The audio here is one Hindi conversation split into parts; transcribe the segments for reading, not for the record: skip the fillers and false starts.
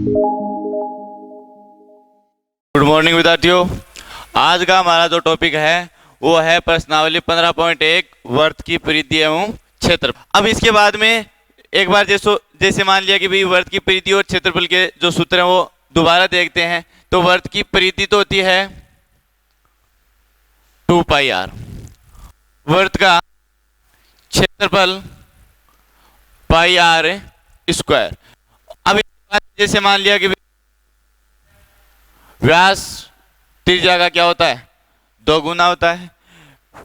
गुड मॉर्निंग विद्यार्थियों। आज का हमारा जो टॉपिक है वो है प्रश्नावली 15.1 वर्त की परिधि एवं क्षेत्र। अब इसके बाद में एक बार जैसे मान लिया कि भाई वर्त की परिधि और क्षेत्रफल के जो सूत्र हैं वो दोबारा देखते हैं। तो वर्त की परिधि तो होती है 2 पाई आर, वर्त का क्षेत्रफल पाई आर स्क्वायर। अब जैसे मान लिया कि व्यास त्रिज्या का क्या होता है 2 गुना होता है।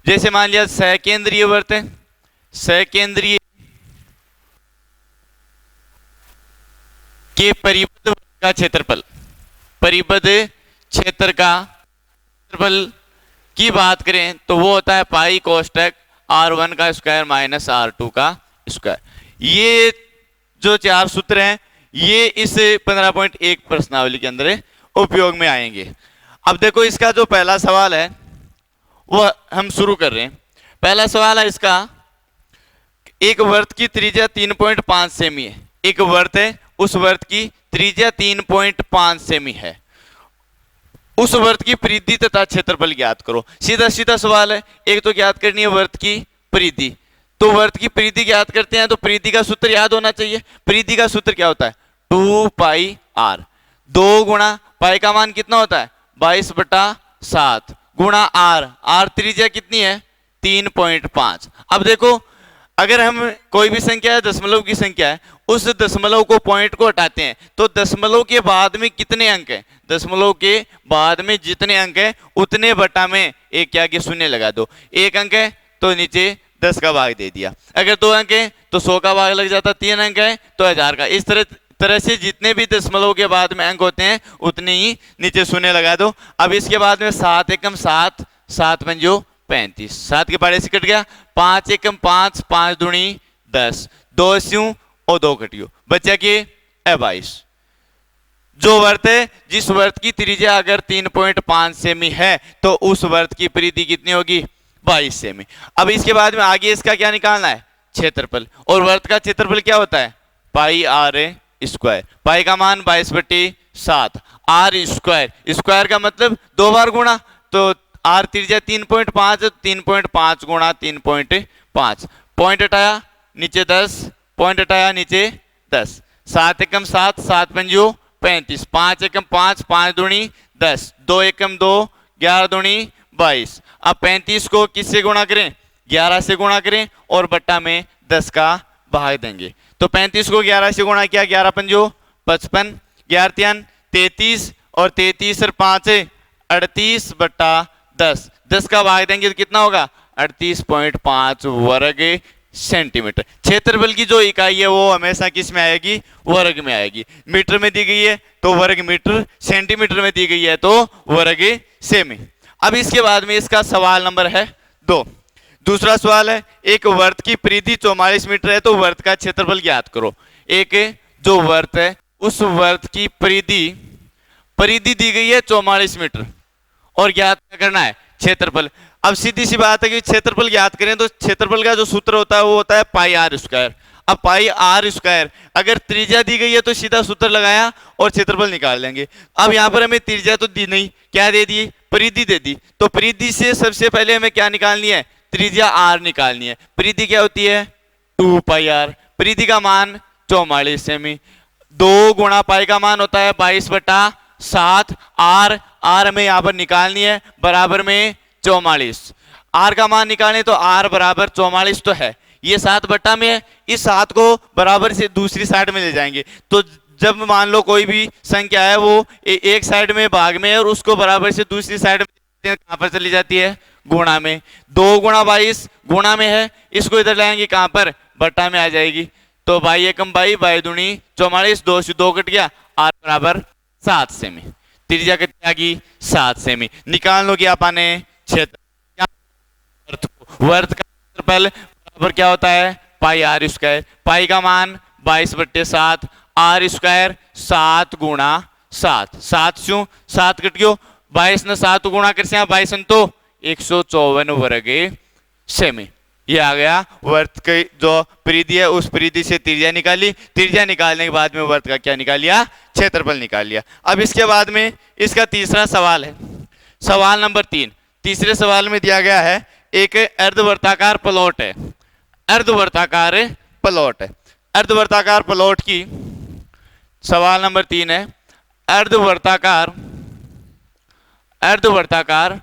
जैसे मान लिया सकेंद्रीय वर्त है, सकेंद्रीय के परिबद्ध वर्त का क्षेत्रफल, परिबद्ध क्षेत्र का क्षेत्रफल की बात करें तो वो होता है पाई कोष्टक R1 का स्क्वायर माइनस R2 का स्क्वायर। ये जो 4 सूत्र हैं ये इस 15.1 प्रश्नावली के अंदर उपयोग में आएंगे। अब देखो इसका जो पहला सवाल है वो हम शुरू कर रहे हैं। पहला सवाल है इसका, एक वर्त की त्रिज्या 3.5 सेमी है। एक वर्त है, उस वर्त की त्रिज्या 3.5 सेमी है। उस वर्त की परिधि तथा क्षेत्रफल ज्ञात करो। सीधा सीधा सवाल है। एक तो ज्ञात करनी है वर्त की परिधि, तो वर्त की परिधि ज्ञात करते हैं तो परिधि का सूत्र याद होना चाहिए। परिधि का सूत्र क्या होता है 2 पाई आर, 2 गुणा पाई का मान कितना होता है 22/7 गुणा आर, आर त्रिज्या कितनी है 3.5। अब देखो अगर हम कोई भी संख्या है दशमलव की संख्या है, उस दशमलव को पॉइंट को हटाते हैं तो दशमलव के बाद में कितने अंक हैं, दशमलव के बाद में जितने अंक हैं उतने बटा में एक क्या के शून्य लगा दो। 1 अंक है तो नीचे 10 का भाग दे दिया। अगर 2 अंक है तो 100 का भाग लग जाता। 3 अंक है तो 1000 का। इस तरह से जितने भी दशमलव के बाद में अंक होते हैं उतने ही नीचे शून्य लगा दो। अब इसके बाद में 7 एकम 7, 7 पंजो 35, 7 के पाड़े से कट गया। 5 एकम 5, 5 दूनी 10, 2 अस्यों और 2 कटियो, बच्चा के 22। जो वर्त है जिस वर्त की त्रिज्या अगर 3.5 सेमी है तो उस वर्त की परिधि कितनी होगी 22 सेमी। अब इसके बाद में आगे इसका क्या निकालना है क्षेत्रफल, और वर्त का क्षेत्रफल क्या होता है पाई आर स्क्वायर। पाई का मान 22/7, आर स्क्वायर, स्क्वायर का मतलब 2 बार गुणा, तो आर त्रिज्या 3.5 3.5 गुणा 3.5, पॉइंट हटाया नीचे 10, पॉइंट हटाया नीचे 10। 7 एकम 7, 7 पंजो 35, 5 एकम 5, 5 दूनी 10, 2 एकम 2, 11 दूनी 22। अब 35 को किससे गुणा करें 11 से गुणा करें और बट्टा में 10 का भाग देंगे। तो 35 को 11 से गुणा किया, 11 पंजो 55, 11 3 33 और 33 और 5 38/10, 10 का भाग देंगे तो कितना होगा 38.5 वर्ग सेंटीमीटर। क्षेत्रफल की जो इकाई है वो हमेशा किस में आएगी वर्ग में आएगी। मीटर में दी गई है तो वर्ग मीटर, सेंटीमीटर में दी गई है तो वर्ग सेमी। अब इसके बाद में इसका सवाल नंबर है 2। दूसरा सवाल है, एक वर्त की परिधि 44 मीटर है तो वर्त का क्षेत्रफल ज्ञात करो। एक जो वर्त है उस वर्त की परिधि दी गई है 44 मीटर और ज्ञात करना है क्षेत्रफल। अब सीधी सी बात है कि क्षेत्रफल ज्ञात करें तो क्षेत्रफल का जो सूत्र होता है वो होता है पाई आर स्क्वायर। अब पाई आर स्क्वायर अगर त्रिज्या दी गई है तो सीधा सूत्र लगाया और क्षेत्रफल निकाल लेंगे। अब यहाँ पर हमें त्रिज्या तो दी नहीं, क्या दे दी परिधि दे दी, तो परिधि से सबसे पहले हमें क्या निकालनी है त्रिज्या आर निकालनी है। परिधि क्या होती है 2 पाई आर, परिधि का मान 44 सेमी। 2 गुणा पाई का मान होता है 22/7, आर हमें यहाँ पर निकालनी है बराबर में 44। आर का मान निकालें तो आर बराबर 44 तो है, ये 7 बट्टा में है, इस 7 को बराबर से दूसरी साइड में ले जाएंगे। तो जब मान लो कोई भी संख्या है वो एक साइड में भाग में है और उसको बराबर से दूसरी साइड में कहां पर चली जाती है गुणा में। 2 गुणा 22 गुणा में है, इसको इधर लाएंगे कहां पर बट्टा में आ जाएगी। तो 22 एकम 22, 22 दूनी 44, 2 से 2 कट गया, आर बराबर 7 सेमी। त्रिज्या कितनी आ गई 7 सेमी। निकाल लो कि आपने क्षेत्र वर्त का क्षेत्रफल बराबर क्या होता है पाई आर स्क्वायर। पाई का मान 22/7, आर स्क्वायर 7 गुणा 7, 7 से 7 कट गयो, 22 ने 7 गुणा कर 22 तो 154 वर्ग सेमी। ये आ गया वर्त की जो परिधि है उस परिधि से त्रिज्या निकाली, त्रिज्या निकालने के बाद में वर्त का क्या निकाल लिया क्षेत्रफल निकाल लिया। अब इसके बाद में इसका तीसरा सवाल है, सवाल नंबर 3। तीसरे सवाल में दिया गया है एक अर्धवर्ताकार प्लॉट है, अर्धवर्ताकार प्लॉट है। अर्धवर्ताकार प्लॉट की सवाल नंबर 3 है, अर्धवर्ताकार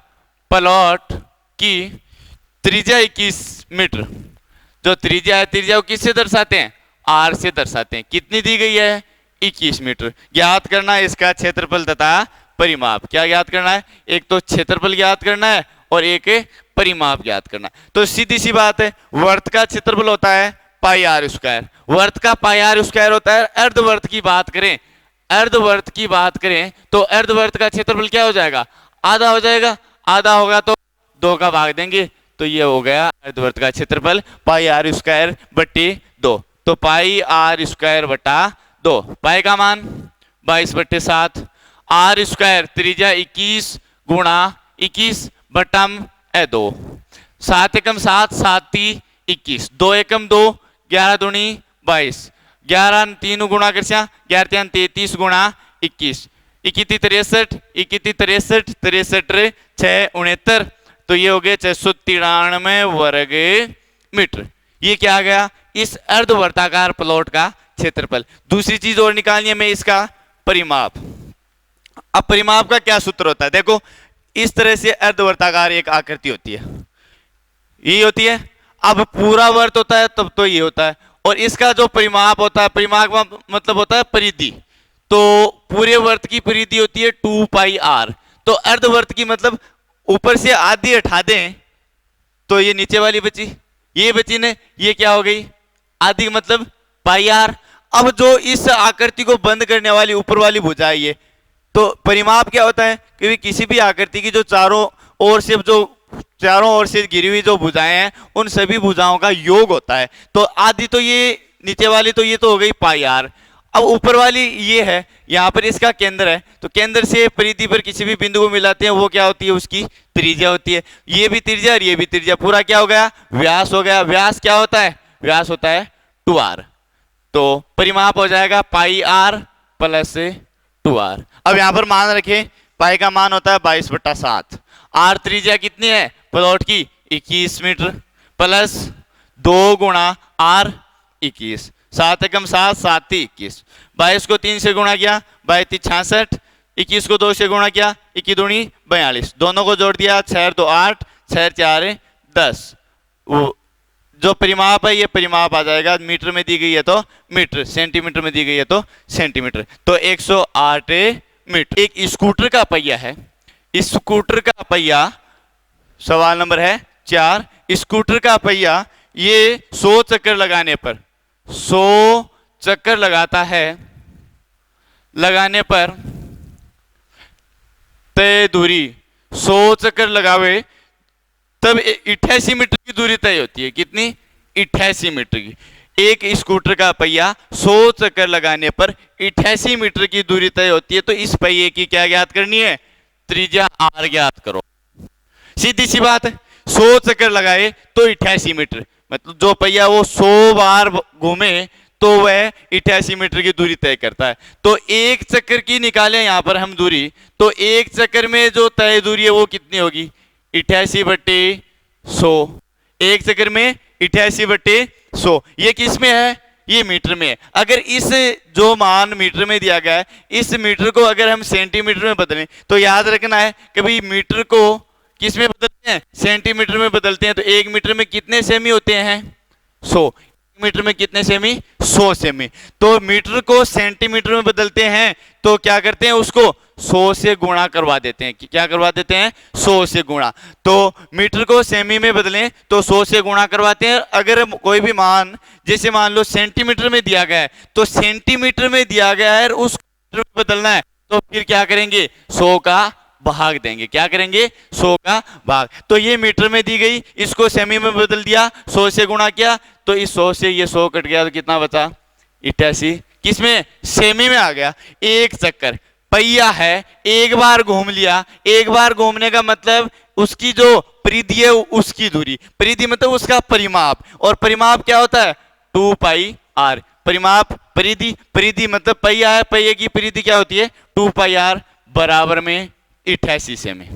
प्लॉट की त्रिज्या 21 मीटर। जो त्रिज्या है, त्रिज्या को किससे दर्शाते हैं? आर से दर्शाते हैं। कितनी दी गई है? 21 मीटर। ज्ञात करना है इसका क्षेत्रफल तथा परिमाप। क्या ज्ञात करना है? एक तो क्षेत्रफल ज्ञात करना है और एक परिमाप ज्ञात करना है। तो सीधी सी बात है, वर्त का क्षेत्रफल होता है पाई आर स्क्वायर, वर्त का पाई आर स्क्वायर होता है। अर्धवर्त की बात करें, अर्धवर्त की बात करें तो अर्धवर्त का क्षेत्रफल क्या हो जाएगा? आधा हो जाएगा। आधा होगा तो 2 का भाग देंगे, तो ये हो गया अर्धवर्त का क्षेत्रफल पाई आर स्क्वायर बट्टे 2। तो पाई आर स्क्वायर बटा 2, पाई का मान 22/7, आर स्क्वायर त्रिज्या 21 गुणा 21 बटम 2, 7 एकम 7, 7 × 21, 2 एकम 2, 11 दूनी 22, 11 3 गुणा कर 11 33 गुणा 21, 21 63, 21 63, 63 6 69, तो ये हो गए 693 वर्ग मीटर। ये क्या आ गया? इस अर्धवर्ताकार प्लॉट का क्षेत्रफल। दूसरी चीज और निकालनी है, मैं इसका परिमाप। अब परिमाप का क्या सूत्र होता है? देखो, इस तरह से अर्धवर्ताकार एक आकृति होती है, ये होती है। अब पूरा वर्त होता है तब तो ये होता है, और इसका जो परिमाप होता है, परिमाप का मतलब होता है परिधि। तो पूरे वर्त की परिधि होती है 2 पाई आर। तो अर्धवर्त की मतलब ऊपर से आधी हटा दें तो ये नीचे वाली बची, ये बची ने, ये क्या हो गई? आधी, मतलब पाई आर। अब जो इस आकृति को बंद करने वाली ऊपर वाली भुजा है ये, तो परिमाप क्या होता है? क्योंकि किसी भी आकृति की जो चारों ओर से घिरी हुई जो भुजाएं हैं, उन सभी भुजाओं का योग होता है। तो आधी तो ये नीचे वाली, तो ये तो हो गई पाई आर। अब ऊपर वाली ये है, यहाँ पर इसका केंद्र है, तो केंद्र से परिधि पर किसी भी बिंदु को मिलाते हैं, वो क्या होती है? उसकी त्रिज्या होती है। ये भी त्रिज्या और ये भी त्रिज्या, पूरा क्या हो गया? व्यास हो गया। व्यास क्या होता है? व्यास होता है 2r। तो परिमाप हो जाएगा पाई आर प्लस 2r। अब यहां पर मान रखें, पाई का मान होता है 22/7, आर त्रिज्या कितनी है प्लॉट की? 21 मीटर, प्लस 2 गुणा आर 21, 7 एकम 7, 7 × 21, 22 को 3 से गुणा किया, 22 66, 21 को 2 से गुणा किया, 21 दूनी 42, दोनों को जोड़ दिया, 6 2 8, 6 4 10। जो परिमाप है ये परिमाप आ जाएगा, मीटर में दी गई है तो मीटर, सेंटीमीटर में दी गई है तो सेंटीमीटर। तो 108 मीटर। एक स्कूटर का पहिया है, इस स्कूटर का पहिया, सवाल नंबर है 4, स्कूटर का पहिया ये 100 चक्कर लगाने पर, 100 चक्कर लगाता है, लगाने पर तय दूरी 100 चक्कर लगावे तब 88 मीटर की दूरी तय होती है। कितनी? 88 मीटर की। एक स्कूटर का पहिया 100 चक्कर लगाने पर 88 मीटर की दूरी तय होती है। तो इस पहिए की क्या ज्ञात करनी है? त्रिज्या आर ज्ञात करो। सीधी सी बात है, 100 चक्कर लगाए तो 88 मीटर, मतलब जो पहिया वो 100 बार घूमे तो वह 88 मीटर की दूरी तय करता है। तो एक चक्कर की निकालें यहां पर हम दूरी, तो एक चक्कर में जो तय दूरी है वो कितनी होगी? 88/100। एक चक्कर में 88/100। ये किस में है? ये मीटर में है। अगर इस जो मान मीटर में दिया गया है, इस मीटर को अगर हम सेंटीमीटर में बदलें तो याद रखना है कि भाई मीटर को किस में बदलते हैं? सेंटीमीटर में बदलते हैं। तो 1 मीटर में कितने सेमी होते हैं? 100। मीटर में कितने सेमी? 100 सेमी। तो मीटर को सेंटीमीटर में बदलते हैं तो क्या करते हैं? उसको 100 से गुणा करवा देते हैं। क्या करवा देते हैं? 100 से गुणा। तो मीटर को सेमी में बदलें तो 100 से गुणा करवाते हैं। अगर कोई भी मान, जैसे मान लो सेंटीमीटर में दिया गया है, तो सेंटीमीटर में दिया गया है उस मीटर में बदलना है, तो फिर क्या करेंगे? 100 का भाग देंगे। क्या करेंगे? 100 का भाग। तो ये मीटर में दी गई, इसको सेमी में बदल दिया, 100 से गुणा किया, तो इस 100 से ये 100 कट गया तो कितना बचा? 88। किसमें? सेमी में आ गया। एक चक्कर पहिया है, एक बार घूम लिया। एक बार घूमने का मतलब उसकी जो परिधि है उसकी दूरी, परिधि मतलब उसका परिमाप, और परिमाप क्या होता है? 2 पाई आर। परिमाप परिधि, परिधि मतलब पहिया है, पहिए की परिधि क्या होती है 2 पाई आर बराबर में 88 सेमी।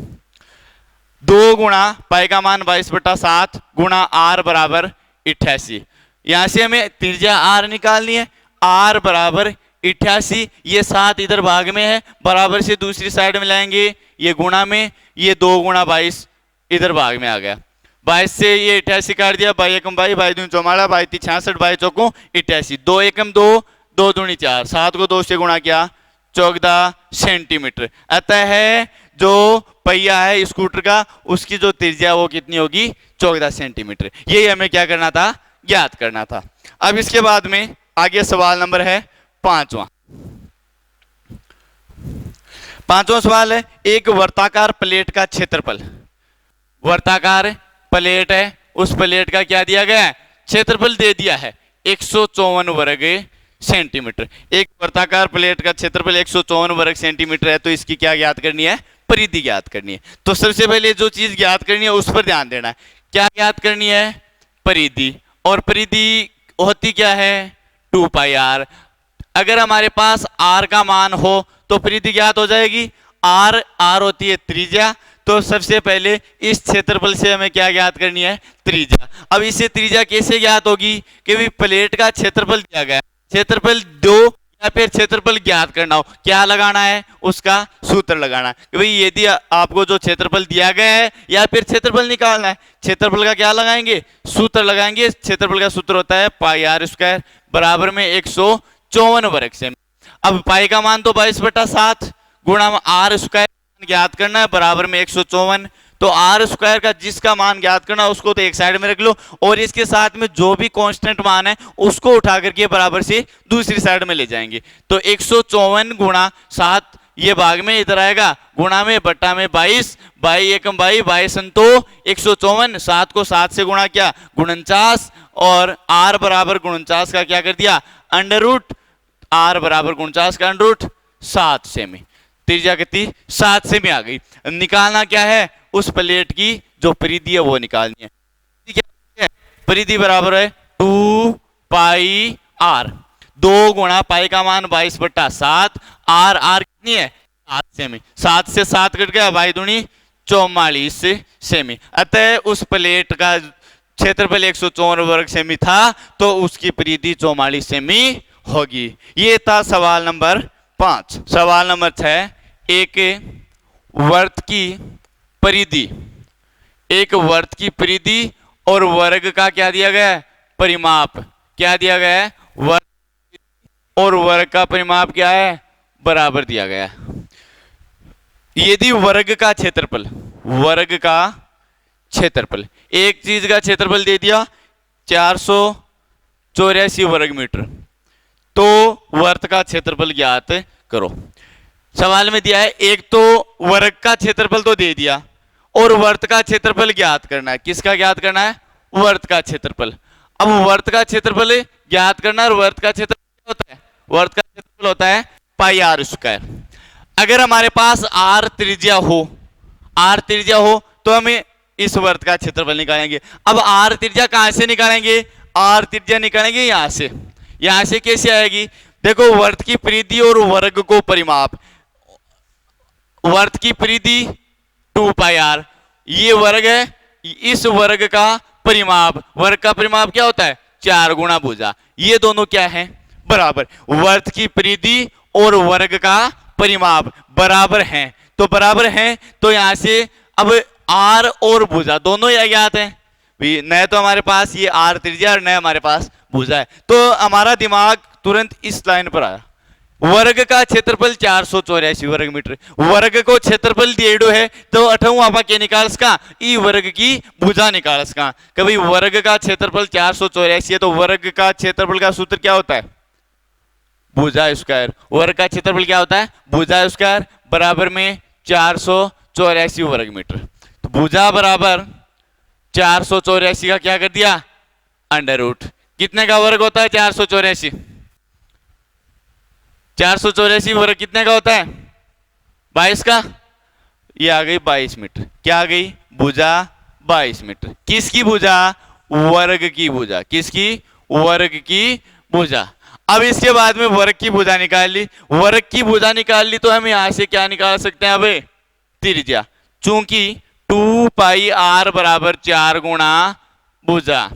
2 गुणा पाई का मान 22/7 गुणा आर बराबर 88। यहां से हमें त्रिज्या आर निकालनी है, आर बराबर 88, ये 7 इधर भाग में है, बराबर से दूसरी साइड में लाएंगे, ये गुणा में, ये 2 गुणा 22 इधर भाग में आ गया। 22 से ये 88 काट दिया, 22 एकम 22, 22 दूनी 44, 22 तीन 66, 22 चौकों 88, 2 एकम 2, 2 दूनी 4, 7 को 2 से गुणा किया 14 सेंटीमीटर। अतः है जो पहिया है स्कूटर का, उसकी जो त्रिज्या वो कितनी होगी 14 सेंटीमीटर। यही हमें क्या करना था, ज्ञात करना था। अब इसके बाद में आगे सवाल नंबर है 5वां। 5वां सवाल है, एक वर्ताकार प्लेट का क्षेत्रफल, वर्ताकार प्लेट है, उस प्लेट का क्या दिया गया है, क्षेत्रफल दे दिया है 154 वर्ग सेंटीमीटर। एक वर्ताकार प्लेट का क्षेत्रफल 154 वर्ग सेंटीमीटर है, तो इसकी क्या ज्ञात करनी है, परिधि ज्ञात करनी है। तो सबसे पहले जो चीज ज्ञात करनी है उस पर ध्यान देना है। क्या ज्ञात करनी है, परिधि, और परिधि होती क्या है 2 पाई आर। अगर हमारे पास आर का मान हो तो परिधि ज्ञात हो जाएगी। आर होती है त्रिज्या, तो सबसे पहले इस क्षेत्रफल से हमें क्या ज्ञात करनी है, त्रिज्या। अब इसे त्रिज्या कैसे ज्ञात होगी कि भाई प्लेट का क्षेत्रफल दिया गया, क्षेत्रफल दो या फिर क्षेत्रफल ज्ञात करना हो, क्या लगाना है, उसका सूत्र लगाना है कि भाई यदि आपको जो क्षेत्रफल दिया गया है या फिर क्षेत्रफल निकालना है, क्षेत्रफल का क्या लगाएंगे, सूत्र लगाएंगे। क्षेत्रफल का सूत्र होता है पाई आर स्क्वायर बराबर में 154 वर्ग सेमी। अब पाई का मान तो 22/7 गुणा आर स्क्वायर ज्ञात करना है बराबर में 154, तो आर स्क्वायर का जिसका मान ज्ञात करना है उसको तो एक साइड में रख लो, और इसके साथ में जो भी कांस्टेंट मान है उसको उठा करके बराबर से दूसरी साइड में ले जाएंगे। तो 154 गुणा 7 ये भाग में इधर आएगा, गुणा में बट्टा में 22, 22 एकम 22, 22 संतो 154, 7 को 7 से गुणा किया 49, और आर बराबर 49 का क्या कर दिया अंडर रूट, आर बराबर 49 का अंडर रूट 7 सेमी। त्रिज्या कितनी 7 सेमी आ गई। निकालना क्या है, उस प्लेट की जो परिधि है वो निकालनी है। परिधि बराबर है 2 पाई आर, 2 गुणा पाई का मान 22/7, आर कितनी है 7 सेमी, 7 से 7 कट गया, 22 दूनी 44 सेमी। अतः उस प्लेट का क्षेत्रफल 154 वर्ग सेमी था, तो उसकी परिधि 44 सेमी होगी। ये था सवाल नंबर 5। सवाल नंबर 6, एक वर्त की परिधि, एक वर्त की परिधि और वर्ग का क्या दिया गया है, परिमाप। क्या दिया गया है, वर्ग और वर्ग का परिमाप क्या है, बराबर दिया गया है। यदि वर्ग का क्षेत्रफल, वर्ग का क्षेत्रफल, एक चीज का क्षेत्रफल दे दिया 484 वर्ग मीटर, तो वर्त का क्षेत्रफल ज्ञात करो। सवाल में दिया है एक तो वर्ग का क्षेत्रफल तो दे दिया और वर्त का क्षेत्रफल ज्ञात करना है। किसका ज्ञात करना है, वर्त का क्षेत्रफल। अब वर्त का क्षेत्रफल ज्ञात करना, और वर्त का क्षेत्रफल होता है, वर्त का क्षेत्रफल होता है पाई आर स्क्वायर। अगर हमारे पास आर त्रिज्या हो, आर त्रिज्या हो तो हमें इस वर्त का क्षेत्रफल निकालेंगे। अब आर त्रिज्या कहां से निकालेंगे, आर त्रिज्या निकालेंगे यहां से। यहां से कैसे आएगी, देखो वर्त की परिधि और वर्ग को परिमाप, वर्त की परिधि 2 पाई आर, ये वर्ग है, इस वर्ग का परिमाप, वर्ग का परिमाप क्या होता है 4 गुणा भुजा। ये दोनों क्या है, बराबर। वर्त की परिधि और वर्ग का परिमाप बराबर हैं, तो बराबर हैं, तो यहां से अब आर और भुजा दोनों ही ज्ञात है। न तो हमारे पास ये आर त्रिज्या और न हमारे पास भुजा है, तो हमारा दिमाग तुरंत इस लाइन पर आया। वर्ग का क्षेत्रफल 484 वर्ग मीटर, वर्ग को क्षेत्रफल दिए है, तो 8वां आपा के निकाल सका, ई वर्ग की भुजा निकाल सका। कभी वर्ग का क्षेत्रफल 484 है, तो वर्ग का क्षेत्रफल का सूत्र क्या होता है, भुजा स्क्वायर। वर्ग का क्षेत्रफल क्या होता है, भुजा स्क्वायर बराबर में 484 वर्ग मीटर। तो भुजा बराबर 484 का क्या कर दिया अंडर रूट। कितने का वर्ग होता है 484, 484 वर्ग कितने का होता है 22 का, ये आ गई 22 मीटर। क्या आ गई, भुजा 22 मीटर। किसकी भुजा, वर्ग की भुजा, किसकी, वर्ग की भुजा। अब इसके बाद में वर्ग की भुजा निकाल ली, वर्ग की भुजा निकाल ली तो हम यहां से क्या निकाल सकते हैं अब त्रिज्या, चूंकि 2 पाई आर बराबर 4 गुणा भुजा,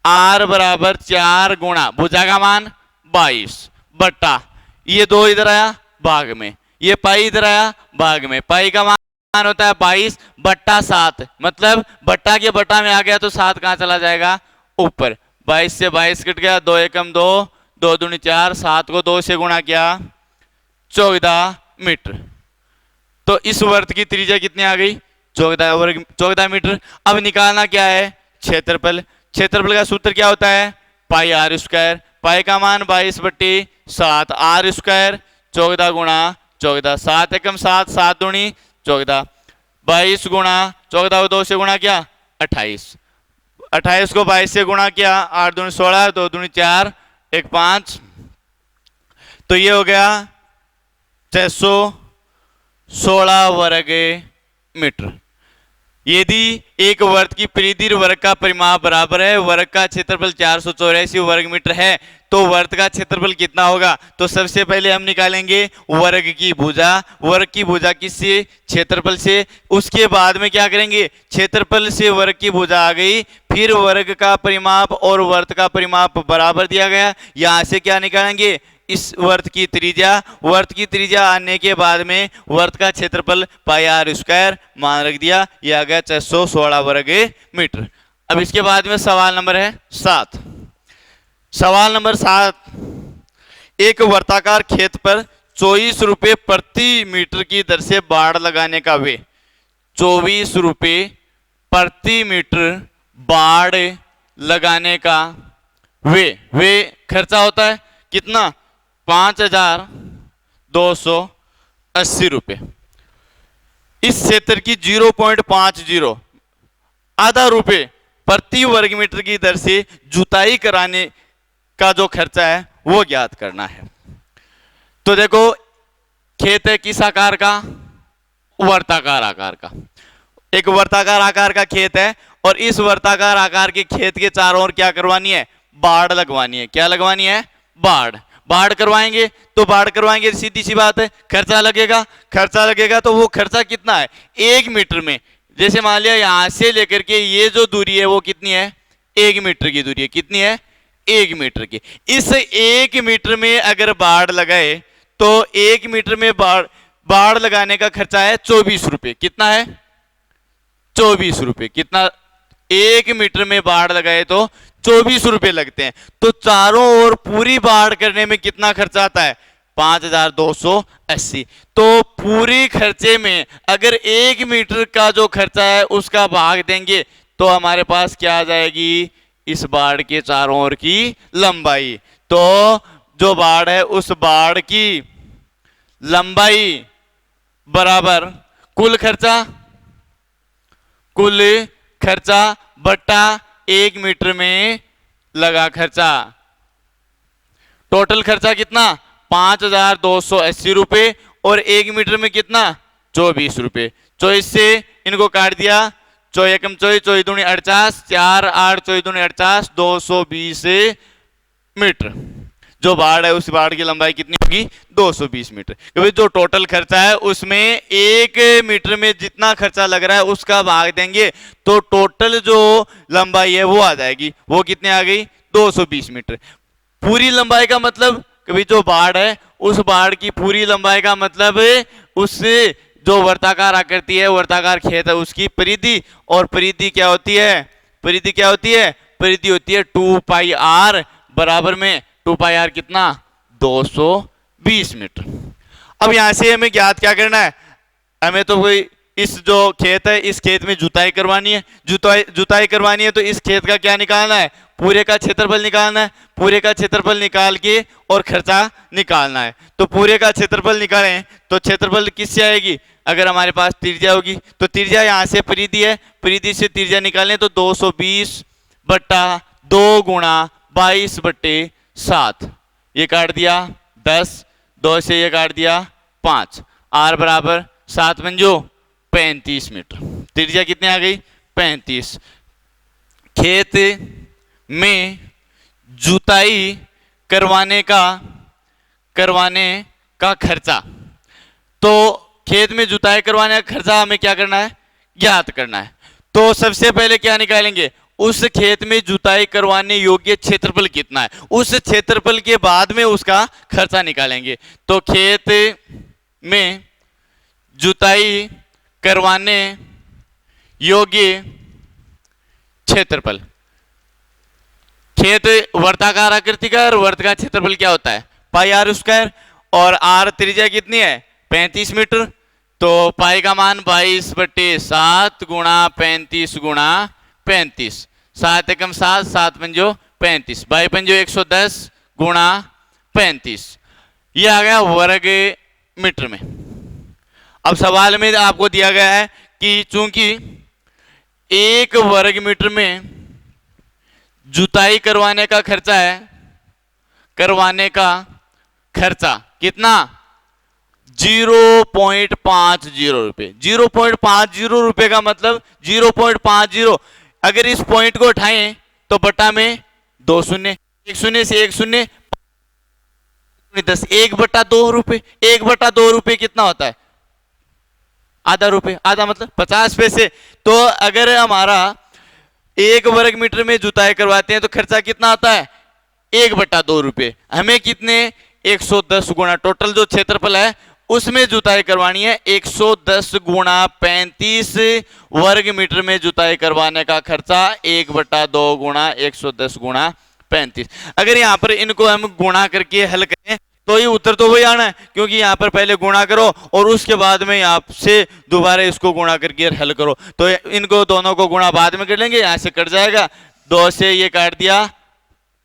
आर बराबर 4 गुणा भुजा का मान 22 बट्टा ये 2 इधर आया भाग में, ये पाई इधर आया भाग में, पाई का मान होता है 22 बट्टा 7, मतलब बट्टा के बट्टा में आ गया तो 7 कहां चला जाएगा ऊपर, 22 से 22 कट गया, 2 एकम 2, 2 दूनी 4, 7 को 2 से गुणा किया 14 मीटर। तो इस वर्त की त्रिज्या कितनी आ गई 14 मीटर। अब निकालना क्या है क्षेत्रफल, क्षेत्रफल का सूत्र क्या होता है पाई आर स्क्वायर, पाई का मान 22/7 आर स्क्वायर 14 गुणा 14, 7 एकम 7, 7 दूनी 14, 22 गुणा 14 को 2 से गुणा किया 28, 28 को 22 से गुणा किया 8 दूनी 16, 2 दूनी 4, 1 5, तो ये हो गया 616 वर्ग मीटर। यदि एक वर्ग की परिधि वर्ग का परिमाप बराबर है, वर्ग का क्षेत्रफल 484 वर्ग मीटर है, तो वर्ग का क्षेत्रफल कितना होगा, तो सबसे पहले हम निकालेंगे वर्ग की भुजा, वर्ग की भुजा किससे क्षेत्रफल से, उसके बाद में क्या करेंगे क्षेत्रफल से वर्ग की भुजा आ गई, फिर वर्ग का परिमाप और वर्ग का परिमाप बराबर दिया गया, यहां से क्या निकालेंगे इस वर्त की त्रिज्या, वर्त की त्रिज्या आने के बाद में वर्त का क्षेत्रफल पाई आर स्क्वायर मान रख दिया, यह आ गया 616 वर्ग मीटर। अब इसके बाद में सवाल नंबर है 7, सवाल नंबर 7, एक वर्ताकार खेत पर 24 रुपए प्रति मीटर की दर से बाड़ लगाने का वे, 24 रुपए प्रति मीटर बाड़ लगाने का वे खर्चा होता है कितना 5280 रुपए। इस क्षेत्र की 0.50 आधा रुपए प्रति वर्ग मीटर की दर से जुताई कराने का जो खर्चा है वो ज्ञात करना है। तो देखो खेत है किस आकार का वर्ताकार आकार का, एक वर्ताकार आकार का खेत है और इस वर्ताकार आकार के खेत के चारों ओर क्या करवानी है बाड़ लगवानी है, क्या लगवानी है बाड़ करवाएंगे, तो बाड़ करवाएंगे सीधी सी बात है खर्चा लगेगा, खर्चा लगेगा तो वो खर्चा कितना है 1 मीटर में, जैसे मान लिया यहां से लेकर के ये जो दूरी है वो कितनी है 1 मीटर की दूरी है, कितनी है 1 मीटर की, इस 1 मीटर में अगर बाड़ लगाए तो 1 मीटर में बाड़ लगाने का खर्चा है 24 रुपए, कितना है 24 रुपए, कितना 1 मीटर में बाड़ लगाए तो 24 रुपए लगते हैं, तो चारों ओर पूरी बाड़ करने में कितना खर्चा आता है 5280, तो पूरी खर्चे में अगर 1 मीटर का जो खर्चा है उसका भाग देंगे तो हमारे पास क्या आ जाएगी इस बाड़ के चारों ओर की लंबाई, तो जो बाड़ है उस बाड़ की लंबाई बराबर कुल खर्चा बट्टा 1 मीटर में लगा खर्चा, टोटल खर्चा कितना 5280 रुपए और 1 मीटर में कितना 24 रुपए, 24 से इनको काट दिया, 24 एकम 24, 24 दूनी 48, 4 8 24 दूनी 48, 220 मीटर। जो बाड़ है उस बाड़ की लंबाई कितनी होगी 220 मीटर, क्योंकि जो टोटल खर्चा है उसमें 1 मीटर में जितना खर्चा लग रहा है उसका भाग देंगे तो टोटल जो लंबाई है वो आ जाएगी, वो कितने आ गई 220 मीटर। पूरी लंबाई का मतलब कभी जो बाड़ है उस बाड़ की पूरी लंबाई का मतलब उस जो वर्ताकार आकृति है वर्ताकार खेत है उसकी परिधि, और परिधि क्या होती है परिधि होती है 2 पाई आर बराबर में 2 पाई आर कितना 220 मीटर। अब यहां से हमें ज्ञात क्या करना है, हमें तो कोई इस जो खेत है इस खेत में जुताई करवानी है, जुताई करवानी है तो इस खेत का क्या निकालना है पूरे का क्षेत्रफल निकालना है, पूरे का क्षेत्रफल निकाल के और खर्चा निकालना है, तो पूरे का क्षेत्रफल निकालें तो क्षेत्रफल किससे आएगी, अगर हमारे पास त्रिज्या होगी तो त्रिज्या यहाँ से परिधि है, परिधि से त्रिज्या निकालें तो 220 बट्टा 2 गुणा 22/7, ये काट दिया 10, 2 से ये काट दिया 5, आर बराबर 7 पंजो 35 मीटर, त्रिज्या कितनी आ गई 35। खेत में जुताई करवाने का खर्चा। तो खेत में जुताई करवाने का खर्चा हमें क्या करना है, ज्ञात करना है। तो सबसे पहले क्या निकालेंगे, उस खेत में जुताई करवाने योग्य क्षेत्रफल कितना है, उस क्षेत्रफल के बाद में उसका खर्चा निकालेंगे। तो खेत में जुताई करवाने योग्य क्षेत्रफल, खेत वर्ताकार आकृति का और वर्त का क्षेत्रफल क्या होता है, पाई आर स्क्वायर, और आर त्रिज्या कितनी है 35 मीटर। तो पाई का मान 22/7 गुणा 35 गुणा 35, 7 एकम 7, 7 पंजो 35, 22 पंजो 110 गुणा 35, ये आ गया वर्ग मीटर में। अब सवाल में आपको दिया गया है कि चूंकि 1 वर्ग मीटर में जुताई करवाने का खर्चा है, करवाने का खर्चा कितना 0.50 रुपए। 0.50 रुपए का मतलब 0.50, अगर इस पॉइंट को उठाएं तो बटा में 2 शून्य, 1 शून्य से 1 शून्य 10, 1/2 रुपए। 1/2 रुपए कितना होता है, आधा रुपए, आधा मतलब 50 पैसे। तो अगर हमारा 1 वर्ग मीटर में जुताई करवाते हैं तो खर्चा कितना आता है 1/2 रुपए। हमें कितने 110 गुणा, टोटल जो क्षेत्रफल है उसमें जुताई करवानी है 110 गुणा 35 वर्ग मीटर में जुताई करवाने का खर्चा 1/2 गुणा 110 गुणा 35। अगर यहाँ पर इनको हम गुणा करके हल करें तो ये उत्तर तो वही आना है, क्योंकि यहाँ पर पहले गुणा करो और उसके बाद में यहाँ से दोबारा इसको गुणा करके हल करो। तो इनको दोनों को गुणा बाद में कर लेंगे, यहाँ से कट जाएगा, 2 से ये काट दिया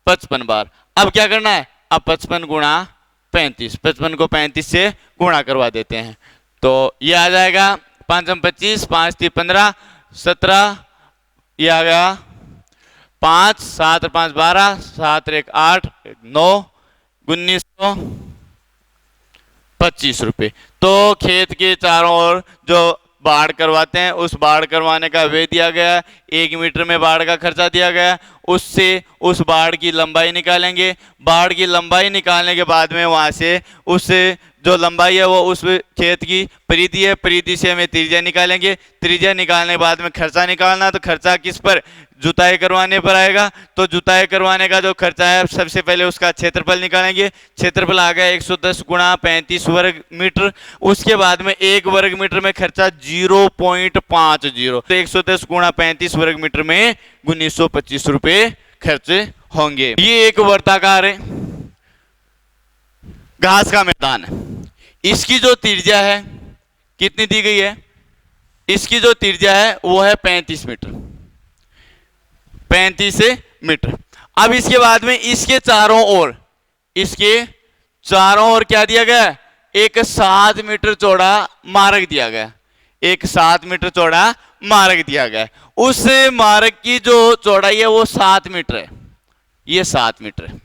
55 बार। अब क्या करना है, अब 55 गुणा 35, 55 को 35 से गुणा करवा देते हैं। तो ये आ जाएगा 5 25, 5 3 15, 17, ये आ गया 5, 7 5 12, 7 1 8, 9, 1925 रुपए। तो खेत के चारों ओर जो बाढ़ करवाते हैं उस बाढ़ करवाने का व्यय दिया गया है, 1 मीटर में बाढ़ का खर्चा दिया गया है, उससे उस बाढ़ की लंबाई निकालेंगे। बाढ़ की लंबाई निकालने के बाद में वहां से उस जो लंबाई है वो उस खेत की परिधि है, परिधि से हमें त्रिज्या निकालेंगे। त्रिज्या निकालने के बाद में खर्चा निकालना, तो खर्चा किस पर, जुताई करवाने पर आएगा। तो जुताई करवाने का जो खर्चा है सबसे पहले उसका क्षेत्रफल निकालेंगे। क्षेत्रफल आ गया 110 गुणा 35 वर्ग मीटर। उसके बाद में 1 वर्ग मीटर में खर्चा 0.50, तो 110 गुणा 35 वर्ग मीटर में 1925 रुपए खर्च होंगे। ये एक वर्ताकार है, घास का मैदान है। इसकी जो त्रिज्या है कितनी दी गई है, इसकी जो त्रिज्या है वो है 35 मीटर, 35 मीटर। अब इसके बाद में इसके चारों ओर, इसके चारों ओर क्या दिया गया, एक 7 मीटर चौड़ा मार्ग दिया गया, एक 7 मीटर चौड़ा मार्ग दिया गया। उस मार्ग की जो चौड़ाई है वो 7 मीटर है, ये 7 मीटर है।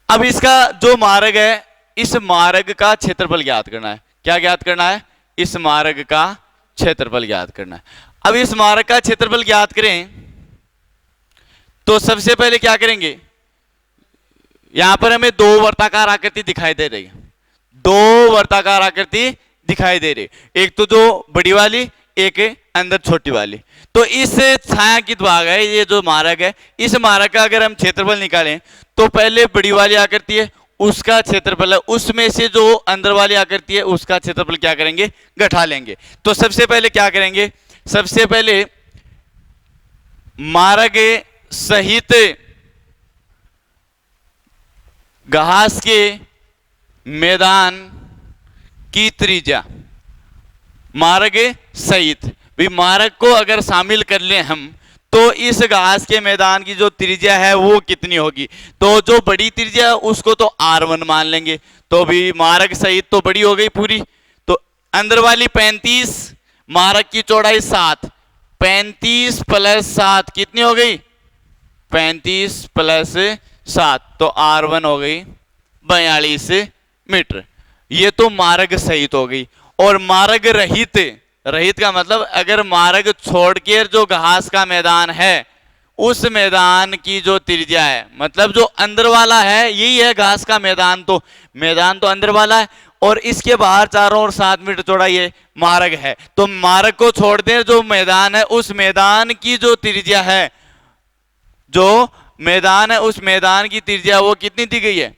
अब इसका जो मार्ग है, इस मार्ग का क्षेत्रफल ज्ञात करना है। क्या ज्ञात करना है, इस मार्ग का क्षेत्रफल ज्ञात करना है। अब इस मार्ग का क्षेत्रफल ज्ञात करें तो सबसे पहले क्या करेंगे, यहां पर हमें 2 वर्ताकार आकृति दिखाई दे रही है, 2 वर्ताकार आकृति दिखाई दे रही, एक तो जो बड़ी वाली, एक अंदर छोटी वाली। तो इस छायांकित भाग है, ये जो मार्ग है, इस मार्ग का अगर हम क्षेत्रफल निकालें तो पहले बड़ी वाली आकृति है उसका क्षेत्रफल है, उसमें से जो अंदर वाली आकृति है उसका क्षेत्रफल क्या करेंगे, घटा लेंगे। तो सबसे पहले क्या करेंगे, सबसे पहले मार्ग सहित घास के मैदान की त्रिज्या, मार्ग सहित भी मार्ग को अगर शामिल कर लें हम तो इस घास के मैदान की जो त्रिज्या है वो कितनी होगी। तो जो बड़ी त्रिज्या है उसको तो R1 मान लेंगे, तो भी मार्ग सहित तो बड़ी हो गई पूरी। तो अंदर वाली 35, मार्ग की चौड़ाई 7, 35 + 7 कितनी हो गई, 35 + 7, तो R1 हो गई 42 मीटर। ये तो मार्ग सहित हो गई। और मार्ग रहित, रहित का मतलब अगर मार्ग छोड़ के जो घास का मैदान है उस मैदान की जो त्रिज्या है, मतलब जो अंदर वाला है यही है घास का मैदान, तो मैदान तो अंदर वाला है और इसके बाहर चारों ओर 7 मीटर चौड़ा ये मार्ग है, तो मार्ग को छोड़ दें, जो मैदान है उस मैदान की जो त्रिज्या है, जो मैदान है उस मैदान की त्रिज्या वो कितनी दी गई है,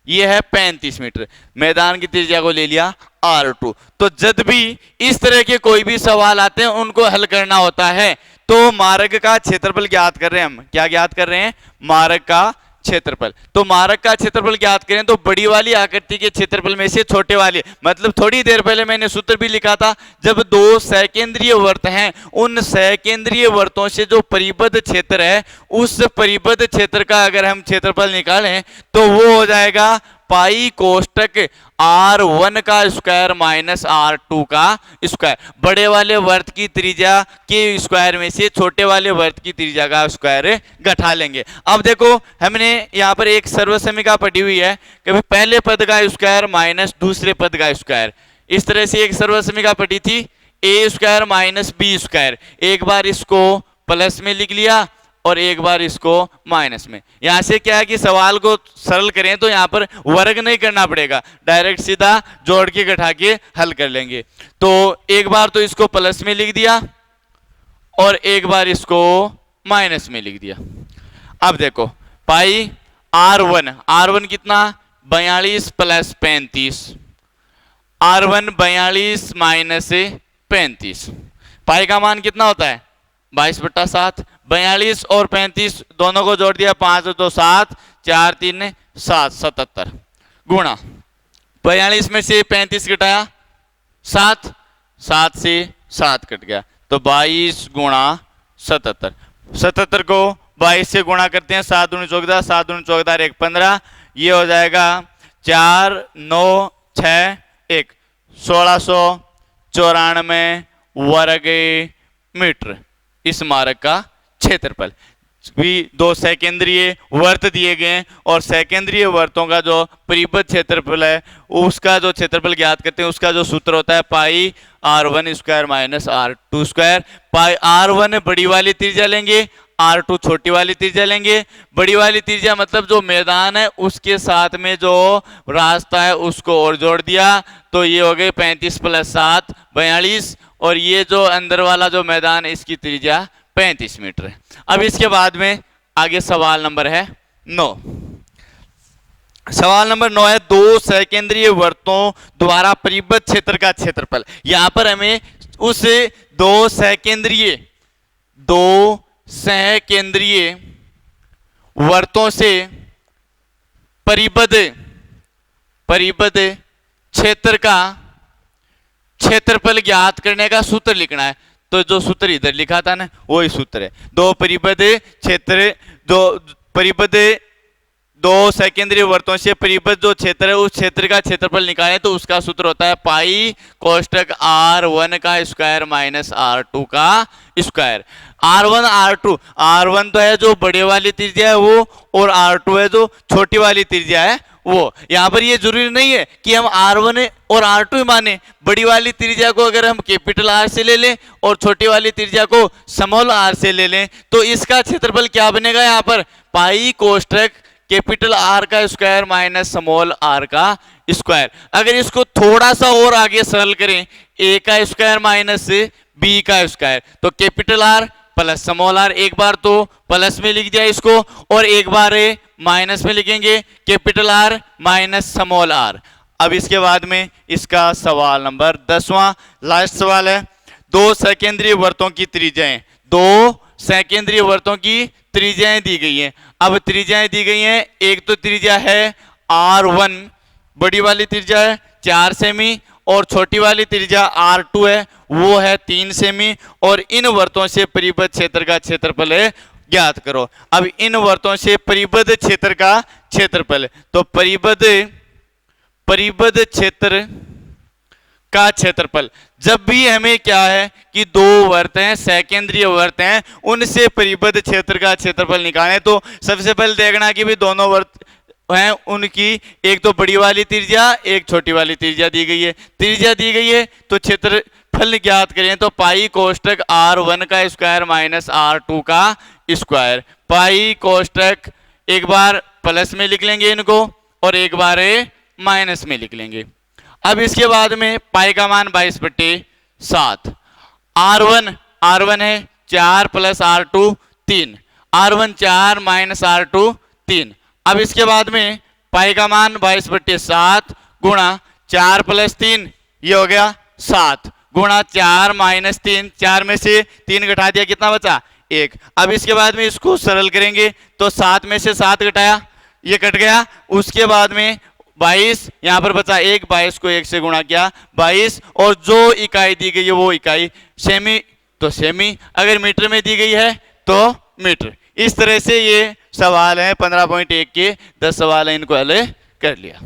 ये है 35 मीटर। मैदान की त्रिज्या को ले लिया R2। तो जब भी इस तरह के कोई भी सवाल आते हैं उनको हल करना होता है, तो मार्ग का क्षेत्रफल ज्ञात कर रहे हैं हम, क्या ज्ञात कर रहे हैं, मार्ग का क्षेत्रफल। तो मार्ग का क्षेत्रफल ज्ञात करें तो बड़ी वाली आकृति के क्षेत्रफल में से छोटे वाले, मतलब थोड़ी देर पहले मैंने सूत्र भी लिखा था, जब दो सकेंद्रीय वर्त हैं उन सकेंद्रीय वर्तों से जो परिबद्ध क्षेत्र है उस परिबद्ध क्षेत्र का अगर हम क्षेत्रफल निकालें तो वो हो जाएगा पाई कोष्टक R1 का स्क्वायर माइनस R2 का स्क्वायर। बड़े वाले वर्त की त्रिज्या के स्क्वायर में से छोटे वाले वर्त की त्रिज्या का स्क्वायर घटा लेंगे। अब देखो हमने यहाँ पर एक सर्वसमीका पढ़ी हुई है कि पहले पद का स्क्वायर माइनस दूसरे पद का स्क्वायर, इस तरह से एक सर्वसमीका पढ़ी थी ए स्क्वायर माइनस बी स्क्वायर। एक बार इसको प्लस में लिख लिया और एक बार इसको माइनस में। यहां से क्या है कि सवाल को सरल करें तो यहां पर वर्ग नहीं करना पड़ेगा, डायरेक्ट सीधा जोड़ के घटा के हल कर लेंगे। तो एक बार तो इसको प्लस में लिख दिया और एक बार इसको माइनस में लिख दिया। अब देखो पाई R1 कितना 42 प्लस 35, R1 42 माइनस 35, पाई का मान कितना होता है 22/7। 42 और 35 दोनों को जोड़ दिया, 5 2 7, 4 3 7, 77 गुणा 42 में से 35 घटाया 7, 7 से 7 कट गया तो 22 गुणा 77। 77 को 22 से गुणा करते हैं, 7 दूनी 14, 7 दूनी 14 1 15, ये हो जाएगा 4 9 6 1 1694 वर्ग मीटर इस मार्ग का क्षेत्रफल। भी दो सकेंद्रीय वर्त दिए गए और सकेंद्रीय वर्तों का जो परिबद्ध क्षेत्रफल है उसका जो क्षेत्रफल ज्ञात करते हैं उसका जो सूत्र होता है pi R1 square minus R2 square. Pi R1 बड़ी वाली त्रिज्या लेंगे, R2 छोटी वाली त्रिज्या लेंगे। बड़ी वाली त्रिज्या मतलब जो मैदान है उसके साथ में जो रास्ता है उसको और जोड़ दिया तो ये हो गए 35 प्लस 7 42 और ये जो अंदर वाला जो मैदान है इसकी त्रिज्या 35 मीटर है। अब इसके बाद में आगे सवाल नंबर है 9। सवाल नंबर 9 है दो सकेंद्रीय वर्तों द्वारा परिबद्ध क्षेत्र का क्षेत्रफल। यहां पर हमें उस दो सकेंद्रीय वर्तों से परिबद्ध क्षेत्र का क्षेत्रफल ज्ञात करने का सूत्र लिखना है। तो जो सूत्र इधर लिखा था ना वही सूत्र है। दो सकेंद्रीय वर्तों से परिबद्ध जो क्षेत्र है उस क्षेत्र का क्षेत्रफल निकालें तो उसका सूत्र होता है पाई कोष्टक R1 का स्क्वायर माइनस R2 का स्क्वायर। R1 तो है जो बड़े वाली त्रिज्या है वो, और R2 है जो छोटी वाली त्रिज्या है वो। यहां पर ये जरूरी नहीं है कि हम R1 और R2 माने, बड़ी वाली त्रिज्या को अगर हम कैपिटल R से ले लें और छोटी वाली त्रिज्या को स्मॉल r से ले लें तो इसका क्षेत्रफल क्या बनेगा, यहाँ पर पाई कोष्टक कैपिटल R का स्क्वायर माइनस स्मॉल r का स्क्वायर। अगर इसको थोड़ा सा और आगे सरल करें, a का स्क्वायर माइनस b का स्क्वायर, तो capital R plus small r, एक बार तो प्लस में लिख दिया इसको और एक बार माइनस में लिखेंगे capital R minus small r। अब इसके बाद में इसका सवाल नंबर 10वां लास्ट सवाल है दो सकेंद्रीय वर्तों की त्रिज्याएं, दो सकेंद्रीय वर्तों की त्रिज्याएं दी गई हैं। अब त्रिज्याएं दी गई हैं, एक तो त्रिज्या है R1 बड़ी वाली त्रिज्या है 4 सेमी और छोटी वाली त्रिज्या R2 है वो है 3 सेमी और इन वर्तों से परिबद्ध क्षेत्र का क्षेत्रफल है ज्ञात करो। अब इन वर्तों से परिबद्ध क्षेत्र का क्षेत्रफल, तो परिबद्ध क्षेत्र का क्षेत्रफल, जब भी हमें क्या है कि दो वर्त हैं सकेंद्रीय वर्त हैं उनसे परिबद्ध क्षेत्र का क्षेत्रफल निकालें तो सबसे पहले देखना कि भी दोनों वर्त हैं उनकी एक तो बड़ी वाली त्रिज्या एक छोटी वाली त्रिज्या दी गई है। त्रिज्या दी गई है तो क्षेत्रफल ज्ञात करें तो पाई कोष्टक R1 का स्क्वायर माइनस R2 का स्क्वायर पाई कोष्टक एक बार प्लस में लिख लेंगे इनको और एक बार माइनस में लिख लेंगे। अब इसके बाद में पाई का मान 22/7। R1 है 4 + R2 3, R1 4 - R2 3। अब इसके बाद में पाई का मान 22/7 गुणा 4 + 3 ये हो गया 7 गुणा 4 - 3, 4 में से 3 घटा दिया कितना बचा 1। अब इसके बाद में इसको सरल करेंगे तो 7 में से 7 घटाया ये कट गया। उसके बाद में 22 यहां पर बचा 1, 22 को 1 से गुणा किया 22 और जो इकाई दी गई है वो इकाई सेमी तो सेमी, अगर मीटर में दी गई है तो मीटर। इस तरह से ये सवाल है 15.1 के 10 सवाल है, इनको हल कर लिया।